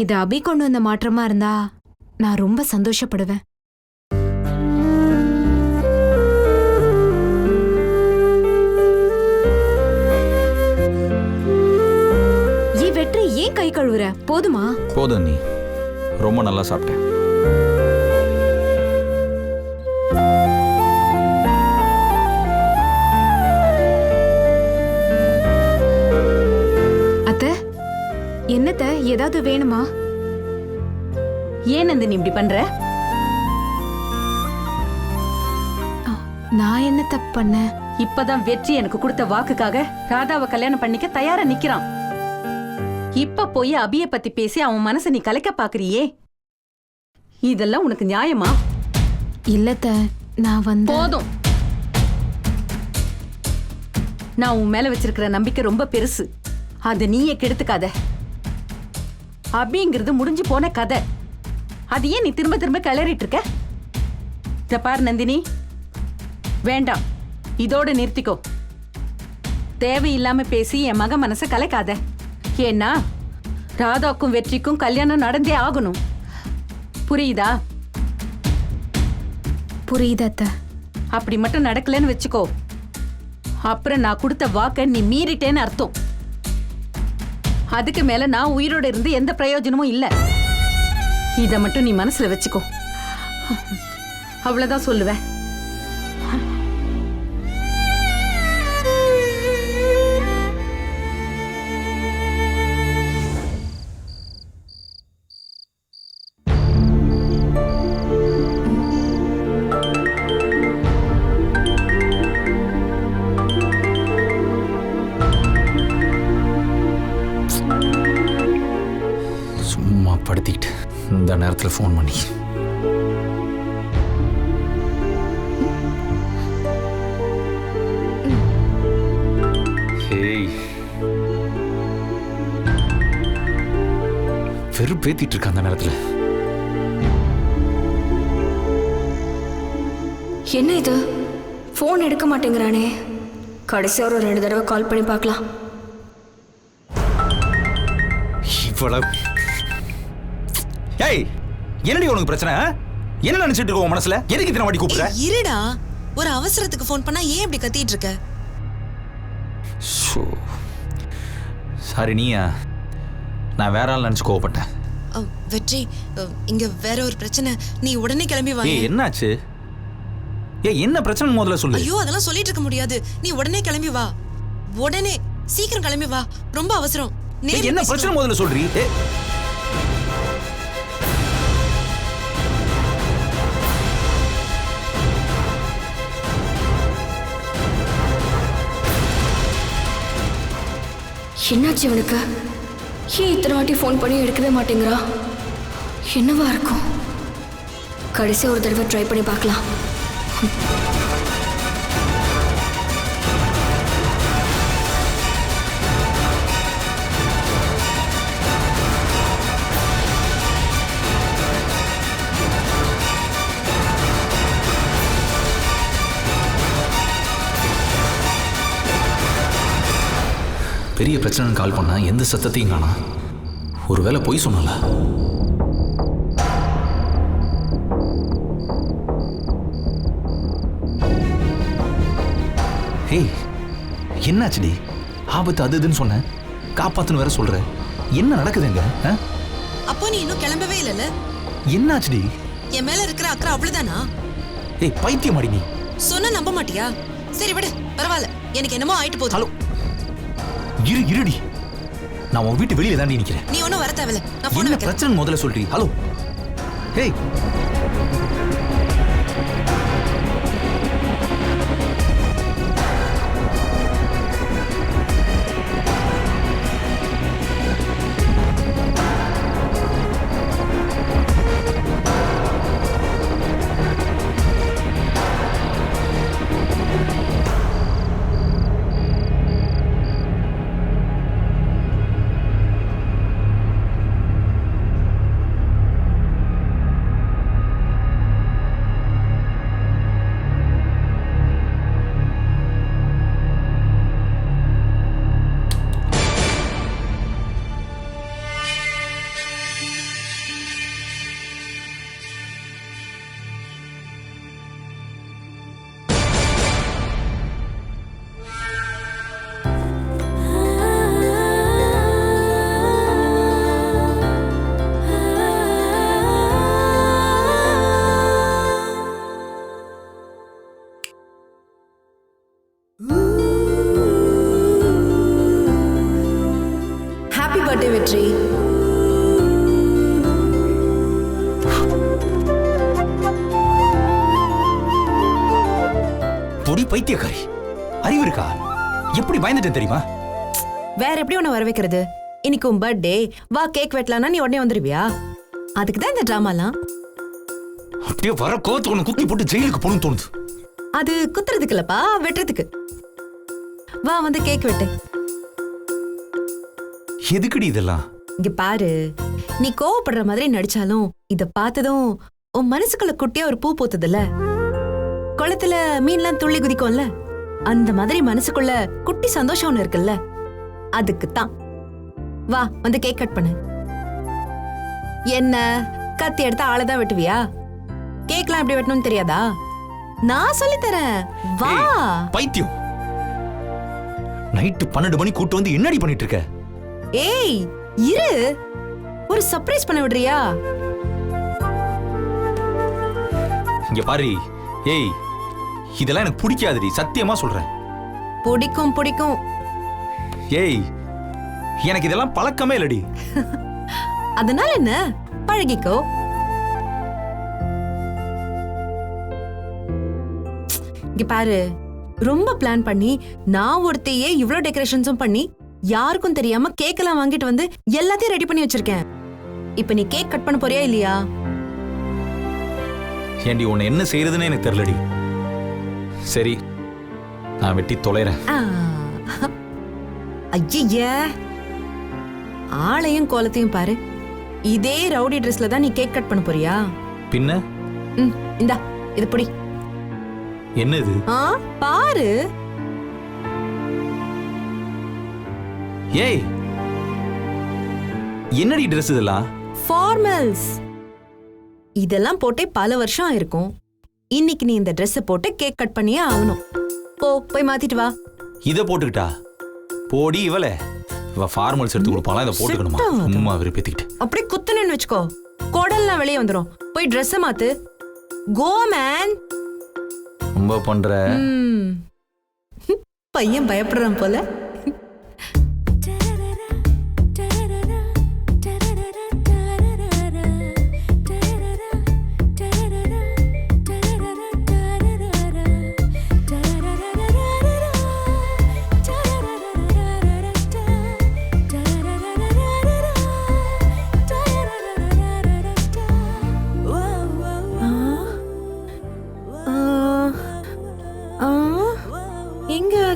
இது அபி கொண்டு வந்த மாற்றமா இருந்தா நான் ரொம்ப சந்தோஷப்படுவேன். வெற்றி ஏன் கை கழுவுற? போதுமா? போதும், நீ ரொம்ப நல்லா சாப்பிட்ட. அத்தை, என்னத்த ஏதாவது வேணுமா? ஏன் நந்தினி இப்படி பண்ற? நான் என்ன தப்பு பண்ணேன்? இப்பதான் வெற்றி எனக்கு கொடுத்த வாக்குக்காக ராதாவை கல்யாணம் பண்ணிக்க தயாரா நிக்கிறான். இப்ப போய் அபிய பத்தி பேசி அவன் மனசை நீ கலைக்க பாக்குறியே, இதெல்லாம் உனக்கு நியாயமா? இல்லத்த, நான் போதும். நான் உன் மேல வச்சிருக்கிற நம்பிக்கை ரொம்ப பெருசு, அது நீயே கெடுத்துக்காத. அபிங்கிறது முடிஞ்சு போன கதை, அது ஏன் நீ திரும்ப திரும்ப கிளறிட்டு இருக்க? இத பாரு நந்தினி, வேண்டாம், இதோட நிறுத்திக்கோ. தேவையில்லாம பேசி என் மக மனசை கலைக்காத. ஏன்னா ராதாக்கும் வெற்றிக்கும் கல்யாணம் நடந்தே ஆகணும். புரியுதா? புரியுதத்த. அப்படி மட்டும் நடக்கலன்னு வச்சுக்கோ, அப்புறம் நான் கொடுத்த வாக்க நீ மீறிட்டேன்னு அர்த்தம். அதுக்கு மேல நான் உயிரோட இருந்து எந்த பிரயோஜனமும் இல்ல. இத மட்டும் நீ மனசுல வச்சுக்கோ. அவ்வளவுதான் சொல்லுவேன். படுத்திக்கிட்டு இந்த நேரத்தில் ஃபோன் பண்ணி வெறுப்பேத்திட்டு இருக்க அந்த நேரத்தில். என்ன இது, ஃபோன் எடுக்க மாட்டேங்கிறானே? கடைசியா ஒரு 2 தடவை கால் பண்ணி பார்க்கலாம். இவ்வளவு ஏய், என்னடி உனக்கு பிரச்சனை? என்ன நினைச்சிட்டு இருக்க உன் மனசுல? எதுக்கு இத்தனை வாட்டி கூப்பிடுற? இருடா, ஒரு அவசரத்துக்கு ஃபோன் பண்ணா ஏன் இப்படி கத்திட்டு இருக்க? சாரி, நீயா? நான் வேற ஆள் நினைச்சு கோவப்பட்டேன். வெற்றி, இங்க வேற ஒரு பிரச்சனை, நீ உடனே கிளம்பி வா. ஏய், என்னாச்சு? ஏய், என்ன பிரச்சனை முதல்ல சொல்லு. ஐயோ, அதெல்லாம் சொல்லிட்டு இருக்க முடியாது, நீ உடனே கிளம்பி வா. உடனே சீக்கிரம் கிளம்பி வா, ரொம்ப அவசரம். என்ன பிரச்சனை முதல்ல சொல்றீ? என்னாச்சு இவனுக்கு? ஏன் இத்தனை வாட்டி ஃபோன் பண்ணி எடுக்கவே மாட்டேங்கிறா? என்னவா இருக்கும்? கடைசியாக ஒரு தடவை ட்ரை பண்ணி பார்க்கலாம். பெரிய பிரச்சனை கால் பண்ணா எந்த சத்தத்தையும் காணா. ஒருவேளை பொய் சொன்னல. ஏய், என்னாச்சுடி? ஆபத்து அது இதுன்னு சொன்ன, காப்பாத்துன்னு வேற சொல்ற. என்ன நடக்குதுங்க? அப்போ நீ இன்னும் கிளம்பவே இல்லைல்ல? என்னாச்சுடி? என் மேல இருக்கிற அக்கறை அவ்வளவுதானா? ஏய், பைத்தியமாடி நீ. சொன்னா நம்ப மாட்டியா? சரி விடு, பரவாயில்ல, எனக்கு என்னமோ ஆயிட்டு போகுது. ஹலோ, இருடி, நான் உன் வீட்டு வெளியில தான் நிக்கிறேன். நீ ஒன்னும் வர தேவையில்ல, நான் போன் என்ன வைக்கிறேன். பிரச்சனை முதல்ல சொல்றீ? Hello, hey. பைத்தியக்காரி, அறிவு இருக்கா? எப்படி பயந்துட்டேன் தெரியுமா? வேற எப்படி உன்னை வர வைக்கிறது? இன்னைக்கு உன் பர்த்டே, வா கேக் வெட்டலாம்னா நீ உடனே வந்துருவியா? அதுக்கு தான் இந்த டிராமாலாம். அப்படியே வர கோவத்துக்கு உன்னை குத்தி போட்டு ஜெயிலுக்கு போகணும்னு தோணுது. அது குத்துறதுக்கு இல்லப்பா, வெட்டுறதுக்கு. வா வந்து கேக் வெட்டு. எதுக்குடி இதெல்லாம்? இங்க பாரு, நீ கோவப்படுற மாதிரி நடிச்சாலும் இத பார்த்ததும் உன் மனசுக்குள்ள குட்டியா ஒரு பூ பூத்துதுல, குளத்துல மீன்லாம் துள்ளி குதிக்கும்ல, அந்த மாதிரி மனசுக்குள்ள குட்டி சந்தோஷம் ஒண்ணு இருக்குல்ல, அதுக்குத்தான். வா வந்து கேக் கட் பண்ணு. என்ன கத்தி எடுத்து ஆளதான் வெட்டுவியா? கேக்லாம் எப்படி வெட்டணும்னு தெரியாதா? நான் சொல்லித் தரேன், வா. பைத்தியம், நைட்டு 12 மணி கூட்டு வந்து என்னடி பண்ணிட்டு இருக்க? ஏய் இரு, ஒரு சர்ப்ரைஸ் பண்ண விடுறியா? இங்க பாரு, ஏய் இதெல்லாம் எனக்கு பிடிக்காதுடி, சத்தியமா சொல்றேன். பிடிக்கும் பிடிக்கும். ஏய் எனக்கு இதெல்லாம் பழக்கமே இல்லடி. அதனால என்ன, பழகிக்கோ. இங்க பாரு, ரொம்ப பிளான் பண்ணி நான் ஒருத்தையே இவ்ளோ டெக்கரேஷன்ஸும் பண்ணி யாருக்கும் தெரியாம கேக் எல்லாம் வாங்கிட்டு வந்து எல்லாத்தையும் ரெடி பண்ணி வச்சிருக்கேன். இப்ப நீ கேக் கட் பண்ண போறியா இல்லையா? ஏண்டி உன்னை என்ன செய்யறதுன்னு எனக்கு தெரியலடி. சரி, நான் வெட்டி தொலைறேன். ஐய, ஆளையும் கோலத்தையும் பாரு. இதே ரவுடி ட்ரெஸ்ல தான் நீ கேக் கட் பண்ண போறியா? பின்ன இந்தா இது புடி. என்னது? பாரு. ஏய் என்னடி ட்ரெஸ் இதெல்லாம்? ஃபார்மல்ஸ். இதெல்லாம் போட்டே பல வருஷம் ஆயிருக்கும். இன்னைக்கு நீ இந்த ட்ரெஸ் போட்டு கேக் கட் பண்ணியே ஆகணும். போய் மாத்திட்டு வா. இத போட்டுக்கிட்டா போடி இவளே. இவ ஃபார்மல்ஸ் எடுத்து கொடுப்பாளா, இத போட்டுக்கணுமா? சும்மா விருப்பத்திக்கிட்டு அப்படியே குத்துனேன்னு வச்சுக்கோ, குடல்லாம் வெளியே வந்துரும். போய் ட்ரெஸ் மாத்து. Go man. ரொம்ப பண்ற. பையன் பயப்படுறான் போல.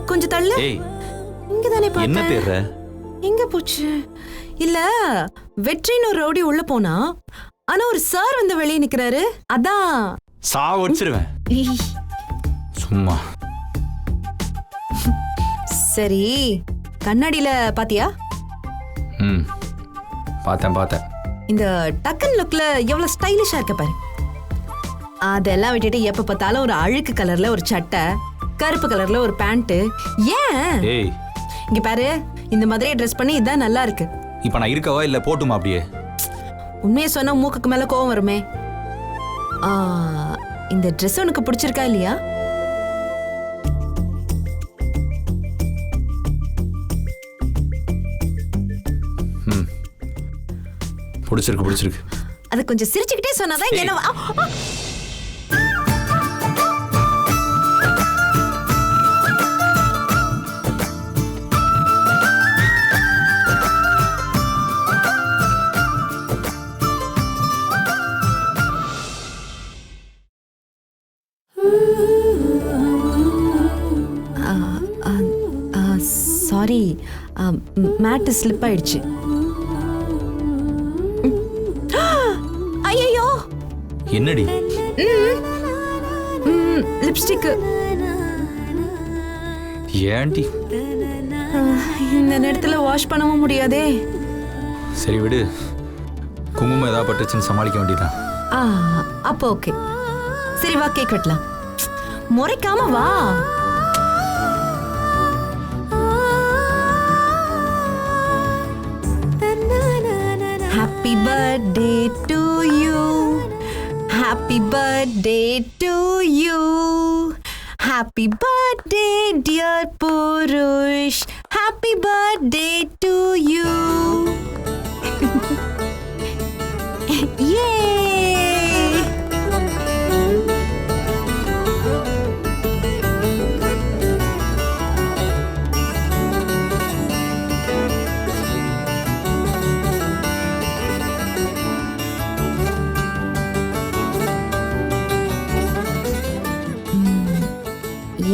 கொஞ்சம் தள்ளு. இங்க தானே பார்த்தேன். என்ன தேடுற? எங்க போச்சு? இல்ல, வெற்றின்னு ஒரு ரவுடி உள்ள போனா, ஆனா ஒரு சார் வந்து வெளியே நிக்கிறாரு. அதான் சாவடிச்சிருவேன் சும்மா. சரி, கண்ணாடியில பாத்தியா? பார்த்தேன். இந்த டக்கன் லுக்ல எவ்வளவு ஸ்டைலிஷா இருக்க பாரு. அதெல்லாம் விட்டுட்டு எப்ப பார்த்தாலும் ஒரு அழுக்கு கலர்ல ஒரு சட்டை, கருப்பு கலர்ல ஒரு பேண்ட். ஏன்? இங்க பாரு, இந்த மாதிரி ட்ரெஸ் பண்ணி இதான் நல்லா இருக்கு. இப்ப நான் இருக்கவா இல்ல போட்டுமா? அப்படியே உண்மையை சொன்னா மூக்குக்கு மேல கோவம் வருமே. இந்த ட்ரெஸ் உனக்கு பிடிச்சிருக்கா இல்லையா? பிடிச்சிருக்கு. அது கொஞ்சம் சிரிச்சுக்கிட்டே சொன்னாதான் என்ன. சாரி, மேட் ஸ்லிப் ஆயிடுச்சு. ஐயோ, என்னடி? லிப்ஸ்டிக். ஏன்டி இந்த நேரத்துல வாஷ் பண்ணவும் முடியாதே. சரி விடு, குங்குமம் ஏதாவது பட்டுச்சுன்னு சமாளிக்க வேண்டியதான். அப்போ ஓகே. சரி வா கேக் வெட்டலாம். முறைக்காம வா. Happy birthday to you. Happy birthday to you. Happy birthday dear Purush. Happy birthday to you. Yay!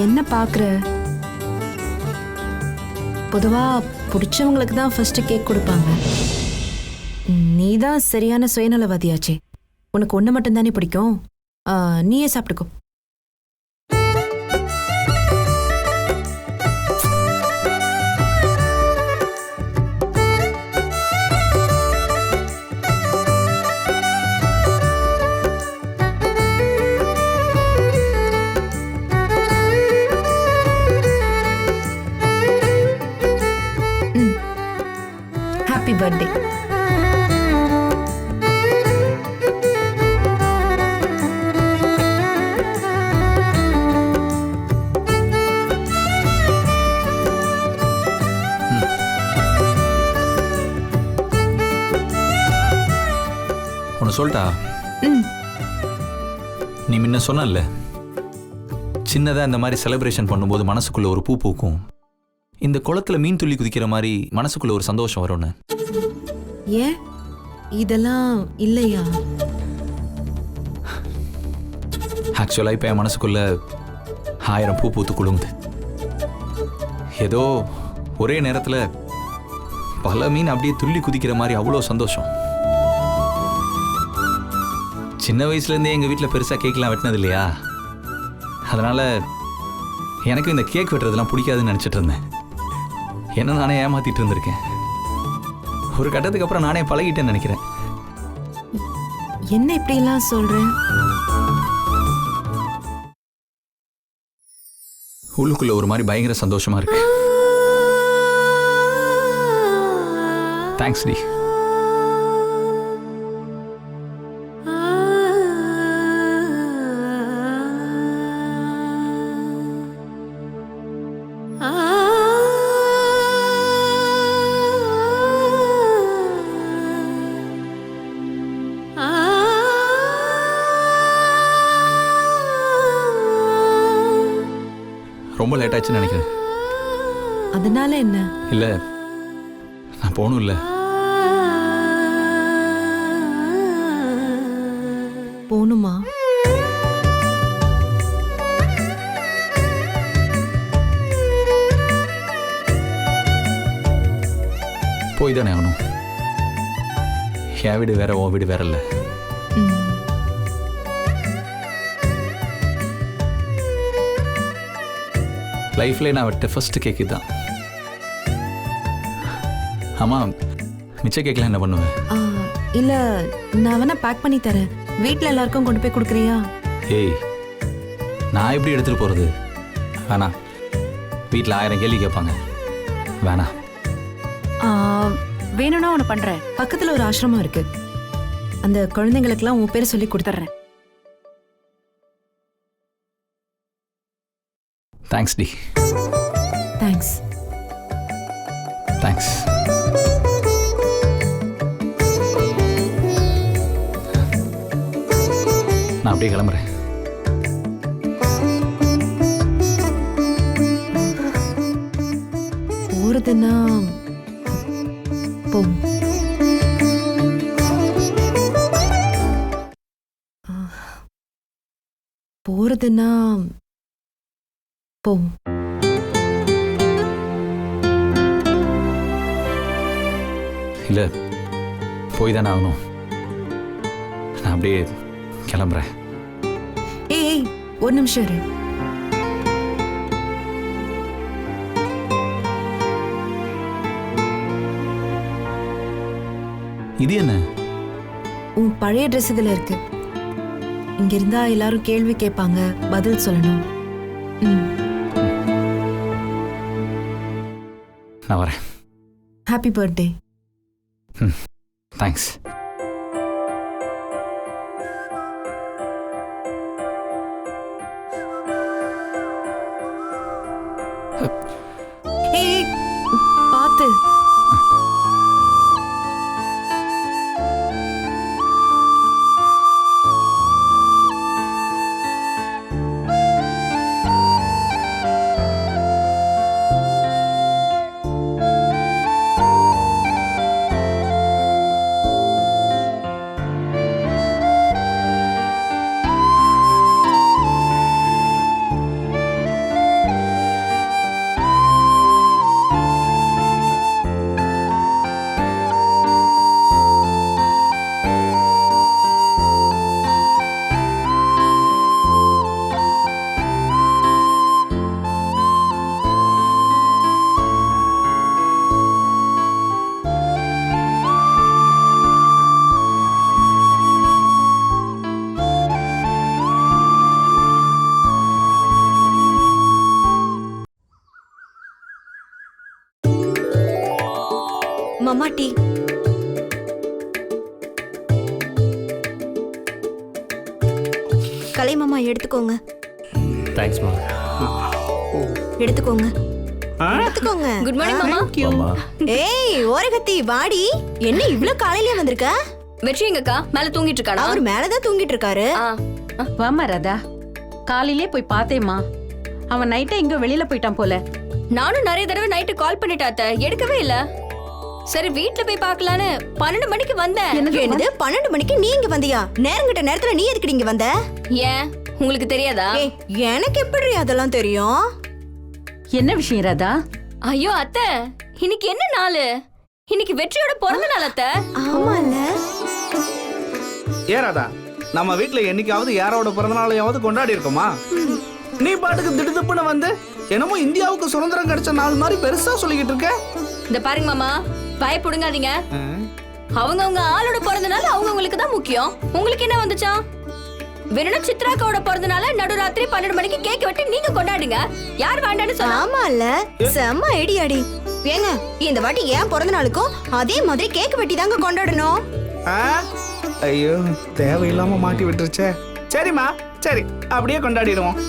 என்ன பாக்குற? பொதுவா பிடிச்சவங்களுக்கு தான் ஃபர்ஸ்ட் கேக் கொடுப்பாங்க. நீ தான் சரியான சுயநலவாதியாச்சே. உனக்கு ஒண்ணு மட்டும் தானே பிடிக்கும். நீயே சாப்பிட்டுக்கோ. Happy birthday. ஒன்று சொல்லிட்டா, நீ முன்ன சொன்னல சின்னதாக இந்த மாதிரி செலிப்ரேஷன் பண்ணும்போது மனசுக்குள்ள ஒரு பூ பூக்கும், இந்த குளத்துல மீன் துள்ளி குதிக்கிற மாதிரி மனசுக்குள்ள ஒரு சந்தோஷம் வரும்னு. ஏன் இதெல்லாம் இல்லையா? ஆக்சுவலாக இப்போ என் மனசுக்குள்ள 1000 பூ பூத்து குலுங்குது. ஏதோ ஒரே நேரத்தில் பல மீன் அப்படியே துள்ளி குதிக்கிற மாதிரி அவ்வளோ சந்தோஷம். சின்ன வயசுலேருந்தே எங்கள் வீட்டில் பெருசாக கேக்லாம் வெட்டினது இல்லையா, அதனால் எனக்கு இந்த கேக் வெட்டுறதுலாம் பிடிக்காதுன்னு நினச்சிட்டு இருந்தேன். என்ன நானே ஏமாத்திட்டு இருந்திருக்கேன். ஒரு கட்டத்துக்கு அப்புறம் நானே பழகிட்டேன்னு நினைக்கிறேன். என்ன இப்படிலாம் சொல்றேன்? உள்ளுக்குள்ள ஒரு மாதிரி பயங்கர சந்தோஷமா இருக்கு. Thanks D. ரொம்ப லேட் ஆச்சுன்னு நினைக்கிறேன். அதனால என்ன? இல்ல நான் போகணும். இல்ல போணுமா? போய் தானே ஆகணும். என் வீடு வேற, உன் வீடு வேற. இல்லை லைஃப்ல நான் விட்ட ஃபர்ஸ்ட் கேக்கு தான். ஆமா, மிச்ச கேக்லாம் என்ன பண்ணுவேன்? இல்ல நான் வேணா பேக் பண்ணி தரேன். வீட்ல எல்லாருக்கும் கொண்டு போய் கொடுக்குறியா? ஏய், நான் எப்படி எடுத்துட்டு போறது? வேணாம், வீட்டில் 1000 கேள்வி கேட்பாங்க. வேணாம். வேணும்னா ஒன்று பண்றேன். பக்கத்துல ஒரு ஆசிரமம் இருக்கு, அந்த குழந்தைங்களுக்குலாம் உன் பேர் சொல்லி கொடுத்துட்றேன். தேங்க்ஸ் டி. தேங்க்ஸ். தேங்க்ஸ். நான் அப்படியே கிளம்புறேன். போறதுன்னா போ. போறதுன்னா போ. இல்லை, போய் தானே ஆகணும். நான் அப்படியே கிளம்புறேன். ஏய், ஒரு நிமிஷம் இரு. இது என்ன? உன் பழைய ட்ரெஸ் இதுல இருக்கு. இங்க இருந்தா எல்லாரும் கேள்வி கேட்பாங்க, பதில் சொல்லணும். நான் வரேன். Happy birthday. தேங்க்ஸ். ஏய், பாத்து. மாமா டீ. கலை மாமா எடுத்துக்கோங்க. தேங்க்ஸ் மா. எடுத்துக்கோங்க. எடுத்துக்கோங்க. குட் மார்னிங் மாமா. ஆமா. ஏய் ஓரகத்தி வாடி. என்ன இவ்ளோ காலையிலே வந்திருக்க? வெற்றி எங்கக்கா மேல தூங்கிட்டு இருக்கானா? அவர் மேலதான் தூங்கிட்டு இருக்காரு. வாமா ராதா, காலையிலே போய் பார்த்தேம்மா. அவன் நைட்டே இங்க வெளியில போயிட்டான் போல. நானும் நிறைய தடவை நைட்டு கால் பண்ணிட்டாத்த, எடுக்கவே இல்ல. சரி வீட்ல போய் பார்க்கலான்னு 12 மணிக்கு வந்தேன். என்னது 12 மணிக்கு நீங்க வந்தியா? நேரங்கிட்ட நேரத்துல நீ எதுக்கு இங்க வந்த? ஏன் உங்களுக்கு தெரியாதா? ஏய் எனக்கு எப்படி அதெல்லாம் தெரியும்? என்ன விஷயம் ராதா? ஐயோ அத்தை, இன்னைக்கு என்ன நாள்? இன்னைக்கு வெற்றியோட பிறந்த நாள் அத்தை. ஆமால. ஏராதா, நம்ம வீட்ல என்னைக்காவது யாரோட பிறந்தநாளையாவது கொண்டாடி இருக்கோமா? நீ பாட்டுக்கு திடுதுப்புன்னு வந்து என்னமோ இந்தியாவுக்கு சுதந்திரம் கிடைச்ச நாள் மாதிரி பெருசா சொல்லிக்கிட்டு இருக்க. இந்த பாருங்க மாமா, பயப்படுங்காதீங்க. அவங்க ஆளோட பிறந்த நாள் அவங்களுக்கு தான் முக்கியம். உங்களுக்கு என்ன வந்துச்சா? வேணும்னா சித்ராக்காவோட பிறந்த நாள் நடுராத்திரி 12 மணிக்கு கேக் வெட்டி நீங்க கொண்டாடுங்க. யார் வேண்டான்னு சொன்னா? ஆமால, செம்ம ஐடியாடி. ஏங்க இந்த வாட்டி ஏன் பிறந்த நாளுக்கும் அதே மாதிரி கேக் வெட்டி தாங்க கொண்டாடணும். ஐயோ தேவையில்லாம மாட்டி விட்டுருச்சே. சரிம்மா, சரி அப்படியே கொண்டாடிடுவோம்.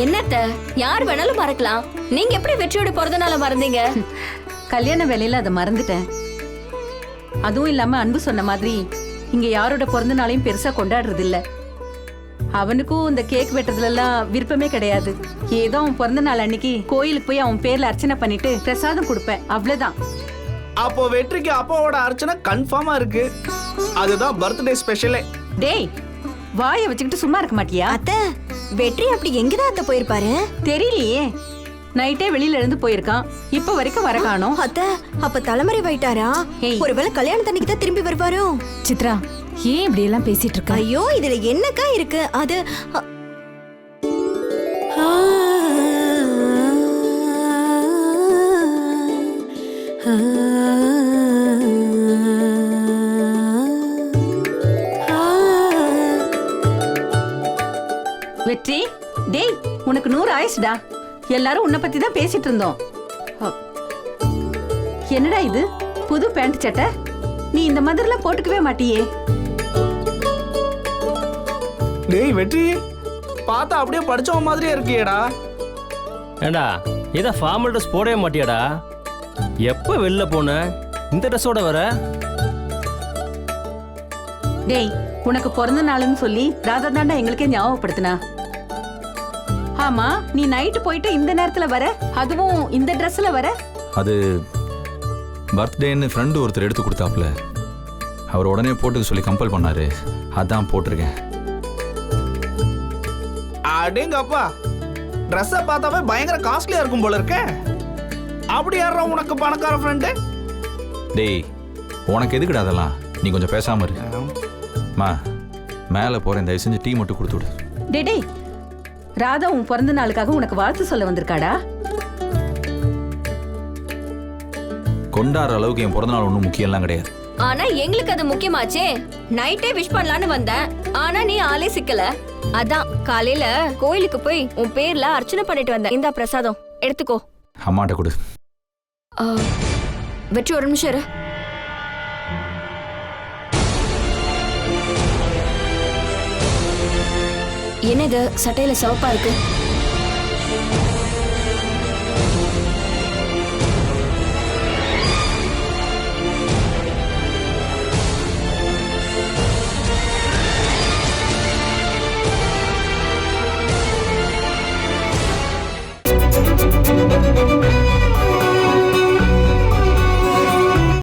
என்னத்த, யார் வேணாலும் மறக்கலாம். நீங்க எப்படி வெற்றியோட பிறந்த நாளை மறந்தீங்க? கல்யாண வேலையில அதை மறந்துட்டேன். அதுவும் இல்லாம அன்பு சொன்ன மாதிரி இங்க யாரோட பிறந்த நாளையும் பெருசா கொண்டாடுறது இல்ல. அவனுக்கும் இந்த கேக் வெட்டுறதுல எல்லாம் விருப்பமே கிடையாது. ஏதோ அவன் பிறந்த நாள் அன்னைக்கு கோயிலுக்கு போய் அவன் பேர்ல அர்ச்சனை பண்ணிட்டு பிரசாதம் கொடுப்பேன், அவ்வளவுதான். அப்போ வெற்றிக்கு அப்பாவோட அர்ச்சனை கன்ஃபார்மா இருக்கு. அதுதான் பர்த்டே ஸ்பெஷலே. டேய், வாயை வச்சுக்கிட்டு சும்மா இருக்க மாட்டியா? அத்தை, வெற்றி அப்படி எங்கதான் அத்தை போயிருப்பாரு? தெரியலையே, நைட்டே வெளியில இருந்து போயிருக்கான். இப்ப வரைக்கும் வர காணோம். அத்தை, அப்ப தலைமறை வைட்டாரா? ஏய். ஒருவேளை கல்யாணத்தன்னைக்கு தான் திரும்பி வருவாரோ? சித்ரா, ஏன் இப்படி எல்லாம் பேசிட்டு இருக்க? ஐயோ இதுல என்னக்கா இருக்கு? அது வெற்றி, டேய் உனக்கு 100 ஆயிடுச்சுடா. எல்லாரும் உன்னை பத்தி தான் பேசிட்டு இருந்தோம். என்னடா இது புது பேண்ட் சட்டை? நீ இந்த மாதிரிலாம் போட்டுக்கவே மாட்டியே. டேய் வெற்றி, பார்த்தா அப்படியே படிச்சவன் மாதிரியே இருக்கியேடா. ஏண்டா இதை ஃபார்மல் ட்ரெஸ் போடவே மாட்டியாடா? எப்போ வெளில போன இந்த ட்ரெஸ்ஸோட வர? டேய், உனக்கு பிறந்த நாளுன்னு சொல்லி ராதா தாண்டா எங்களுக்கே ஞாபகப்படுத்தினா. ஆமா, நீ நைட்டு போயிட்டு இந்த நேரத்துல வர, அதுவும் இந்த ட்ரெஸ்ல வர? அது பர்த்டேன்னு ஃப்ரெண்டு ஒருத்தர் எடுத்து கொடுத்தாப்புல. அவர் உடனே போட்டுக்க சொல்லி கம்பல் பண்ணாரு, அதான் போட்டிருக்கேன். அடேங்கப்பா, ட்ரெஸ்ஸை பார்த்தாவே பயங்கர காஸ்ட்லியா இருக்கும் போல இருக்க. அப்படி யாரா உனக்கு பணக்கார ஃப்ரெண்டு? டேய், உனக்கு எதுக்குடா அதெல்லாம்? நீ கொஞ்சம் பேசாம இரு. மா, மேலே போறேன், தயவு செஞ்சு டீ மட்டும் கொடுத்து விடு. டேய், ராதா உன் பிறந்த நாளுக்காக உனக்கு வாழ்த்து சொல்ல வந்திருக்காடா. கொண்டாடுற அளவுக்கு என் பிறந்த நாள் ஒன்றும் முக்கியம்லாம் கிடையாது. ஆனா எங்களுக்கு அது முக்கியமாச்சே. நைட்டே விஷ் பண்ணலான்னு வந்தேன், ஆனா நீ ஆளே சிக்கல. அதான் காலையில கோயிலுக்கு போய் உன் பேர்ல அர்ச்சனை பண்ணிட்டு வந்தேன். இந்த பிரசாதம் எடுத்துக்கோ. அம்மாட்ட கொடு. வெற்றி ஒரு நிமிஷம் இரு. என்ன இது சட்டையில சிவப்பா இருக்கு?